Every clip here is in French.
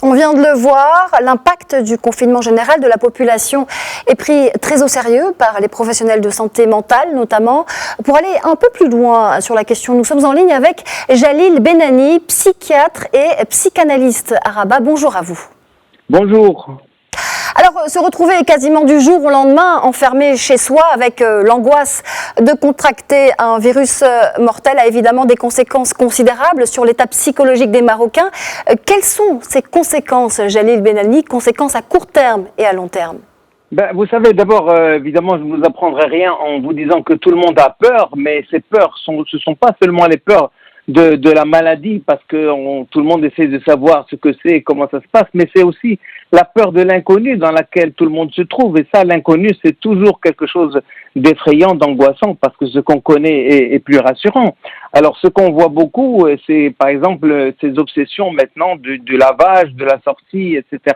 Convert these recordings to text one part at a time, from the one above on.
On vient de le voir, l'impact du confinement général de la population est pris très au sérieux par les professionnels de santé mentale notamment. Pour aller un peu plus loin sur la question, nous sommes en ligne avec Jalil Benani, psychiatre et psychanalyste à Rabat. Bonjour à vous. Bonjour. Alors, se retrouver quasiment du jour au lendemain enfermé chez soi avec l'angoisse de contracter un virus mortel a évidemment des conséquences considérables sur l'état psychologique des Marocains. Quelles sont ces conséquences, Jalil Benani, conséquences à court terme et à long terme? Vous savez, d'abord, évidemment, je ne vous apprendrai rien en vous disant que tout le monde a peur, mais ces peurs, ce ne sont pas seulement les peurs de la maladie, parce que tout le monde essaie de savoir ce que c'est et comment ça se passe, mais c'est aussi la peur de l'inconnu dans laquelle tout le monde se trouve. Et ça, l'inconnu, c'est toujours quelque chose d'effrayant, d'angoissant, parce que ce qu'on connaît est plus rassurant. Alors, ce qu'on voit beaucoup, c'est par exemple ces obsessions maintenant du lavage, de la sortie, etc.,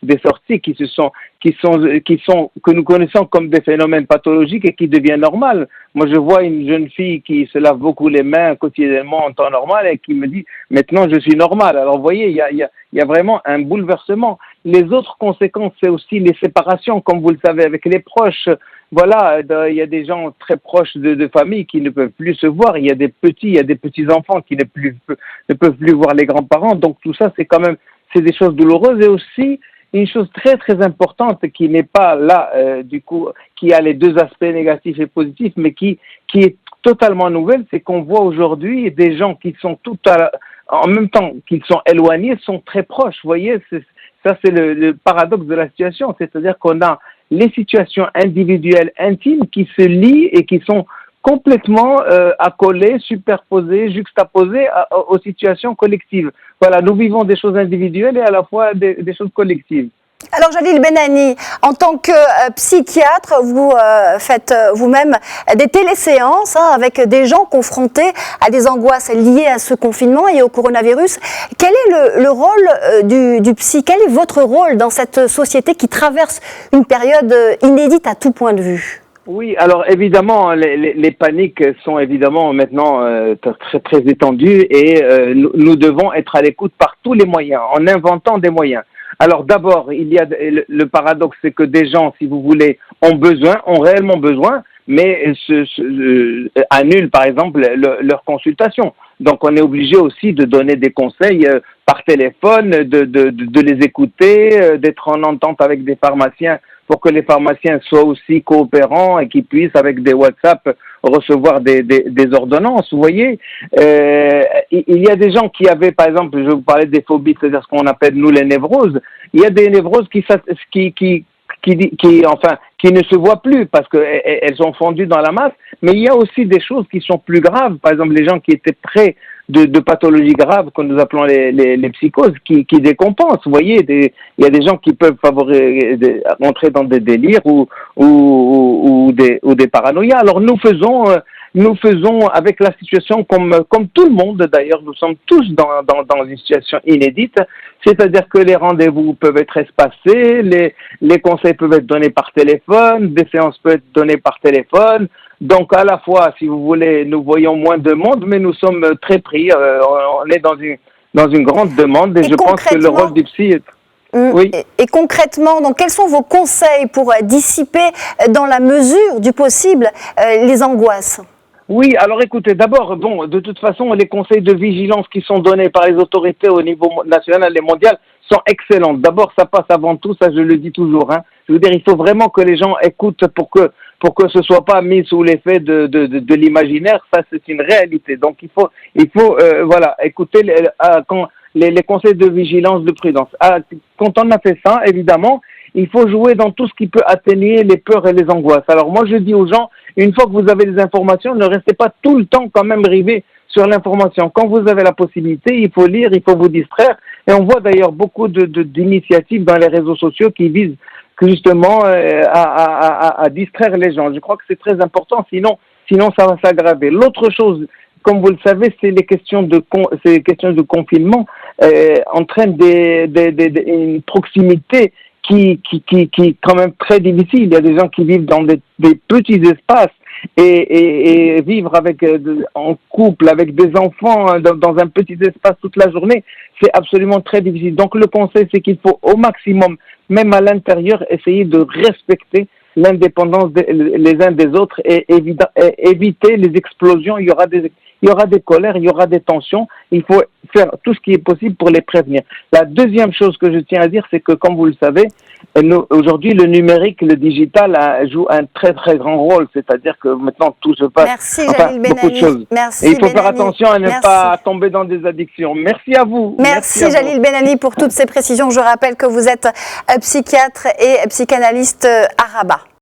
des sorties que nous connaissons comme des phénomènes pathologiques et qui deviennent normales. Moi, je vois une jeune fille qui se lave beaucoup les mains quotidiennement en temps normal et qui me dit « maintenant, je suis normale ». Alors, vous voyez, il y a vraiment un bouleversement. Les autres conséquences, c'est aussi les séparations, comme vous le savez, avec les proches. Voilà, il y a des gens très proches de famille qui ne peuvent plus se voir. Il y a des petits-enfants qui ne peuvent plus voir les grands-parents. Donc, tout ça, c'est des choses douloureuses. Et aussi, une chose très très importante qui n'est pas là, qui a les deux aspects négatifs et positifs, mais qui est totalement nouvelle, c'est qu'on voit aujourd'hui des gens qui sont en même temps qu'ils sont éloignés, sont très proches. Vous voyez, ça c'est le paradoxe de la situation, c'est-à-dire qu'on a les situations individuelles intimes qui se lient et qui sont complètement accolées, superposées, juxtaposées aux situations collectives. Voilà, nous vivons des choses individuelles et à la fois des choses collectives. Alors Jalil Benani, en tant que psychiatre, vous faites vous-même des téléséances avec des gens confrontés à des angoisses liées à ce confinement et au coronavirus. Quel est le rôle du psy? Quel est votre rôle dans cette société qui traverse une période inédite à tout point de vue? Oui, alors évidemment, les paniques sont évidemment maintenant très très étendues et nous devons être à l'écoute par tous les moyens, en inventant des moyens. Alors d'abord, il y a le paradoxe, c'est que des gens, si vous voulez, ont réellement besoin, mais annulent par exemple leur consultation. Donc on est obligé aussi de donner des conseils par téléphone, de les écouter, d'être en entente avec des pharmaciens pour que les pharmaciens soient aussi coopérants et qu'ils puissent, avec des WhatsApp, recevoir des ordonnances. Vous voyez, il y a des gens qui avaient, par exemple, je vous parlais des phobies, c'est-à-dire ce qu'on appelle, nous, les névroses. Il y a des névroses qui ne se voient plus parce qu'elles sont fondues dans la masse, mais il y a aussi des choses qui sont plus graves. Par exemple, les gens qui étaient près de pathologies graves que nous appelons les psychoses qui décompensent. Vous voyez, il y a des gens qui peuvent rentrer dans des délires ou des paranoïas. Alors nous faisons avec la situation comme tout le monde d'ailleurs, nous sommes tous dans une situation inédite, c'est-à-dire que les rendez-vous peuvent être espacés, les conseils peuvent être donnés par téléphone, des séances peuvent être données par téléphone. Donc à la fois, si vous voulez, nous voyons moins de monde, mais nous sommes très pris. On est dans une grande demande et je pense que le rôle du psy est... Oui. Et concrètement, donc, quels sont vos conseils pour dissiper, dans la mesure du possible, les angoisses? Oui, alors écoutez, d'abord, de toute façon, les conseils de vigilance qui sont donnés par les autorités au niveau national et mondial sont excellents. D'abord, ça passe avant tout, ça je le dis toujours. Je veux dire, il faut vraiment que les gens écoutent pour que ce soit pas mis sous l'effet de l'imaginaire. Ça, c'est une réalité. Donc, il faut écouter les conseils de vigilance, de prudence. Quand on a fait ça, évidemment, il faut jouer dans tout ce qui peut atténuer les peurs et les angoisses. Alors moi, je dis aux gens, une fois que vous avez des informations, ne restez pas tout le temps quand même rivé sur l'information. Quand vous avez la possibilité, il faut lire, il faut vous distraire. Et on voit d'ailleurs beaucoup d'initiatives dans les réseaux sociaux qui visent justement à distraire les gens. Je crois que c'est très important, sinon ça va s'aggraver. L'autre chose, comme vous le savez, c'est les questions de confinement entraînent une proximité qui est quand même très difficile. Il y a des gens qui vivent dans des petits espaces et vivre avec en couple, avec des enfants dans un petit espace toute la journée, c'est absolument très difficile. Donc le conseil, c'est qu'il faut au maximum, même à l'intérieur, essayer de respecter l'indépendance les uns des autres et éviter les explosions. Il y aura des colères, il y aura des tensions. Il faut faire tout ce qui est possible pour les prévenir. La deuxième chose que je tiens à dire, c'est que, comme vous le savez, aujourd'hui, le numérique, le digital joue un très très grand rôle. C'est-à-dire que maintenant, tout se passe. Merci, Jalil beaucoup de choses. Merci, et il faut faire Benani. attention à ne pas tomber dans des addictions. Merci à vous. Merci Jalil Benani pour toutes ces précisions. Je rappelle que vous êtes psychiatre et psychanalyste à Rabat.